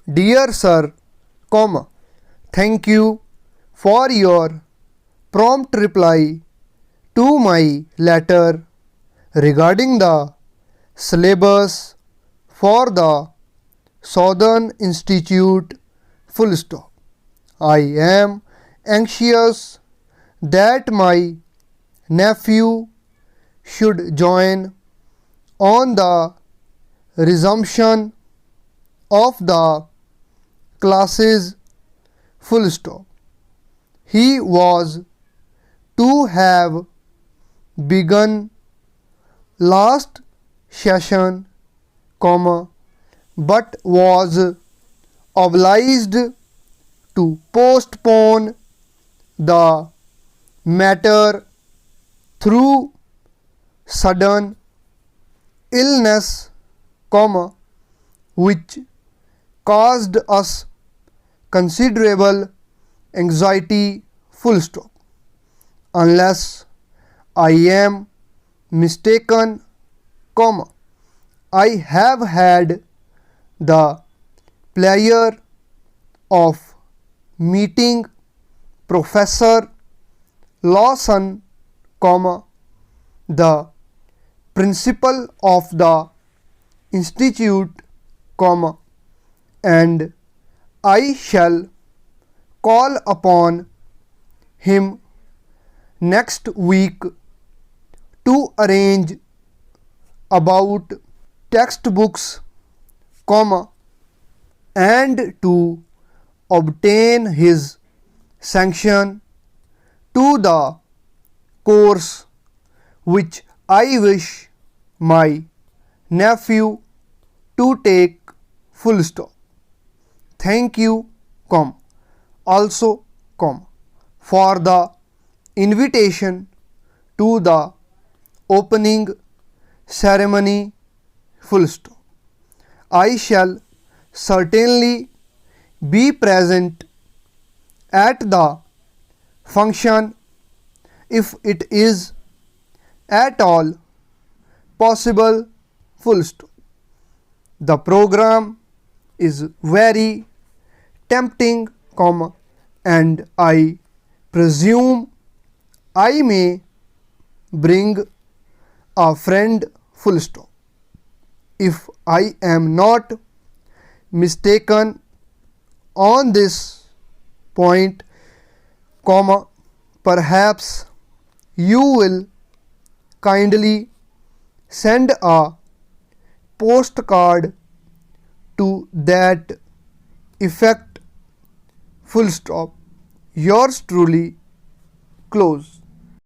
Dear Sir, comma, thank you for your prompt reply to my letter regarding the syllabus for the Southern Institute, full stop. I am anxious that my nephew should join on the resumption of the classes, full stop. He was to have begun last session, comma, but was obliged to postpone the matter through sudden illness, comma, which caused us considerable anxiety, full stop. Unless I am mistaken, comma, I have had the pleasure of meeting Professor Lawson, comma, the principal of the institute, comma, and I shall call upon him next week to arrange about textbooks, comma, and to obtain his sanction to the course which I wish my nephew to take, full stop. Thank you, comma, also, comma, for the invitation to the opening ceremony, full stop. I shall certainly be present at the function if it is at all possible, full stop. The program is very tempting, comma, and I presume I may bring a friend, full stop. If I am not mistaken on this point, comma, perhaps you will kindly send a postcard to that effect, full stop. Yours truly, close.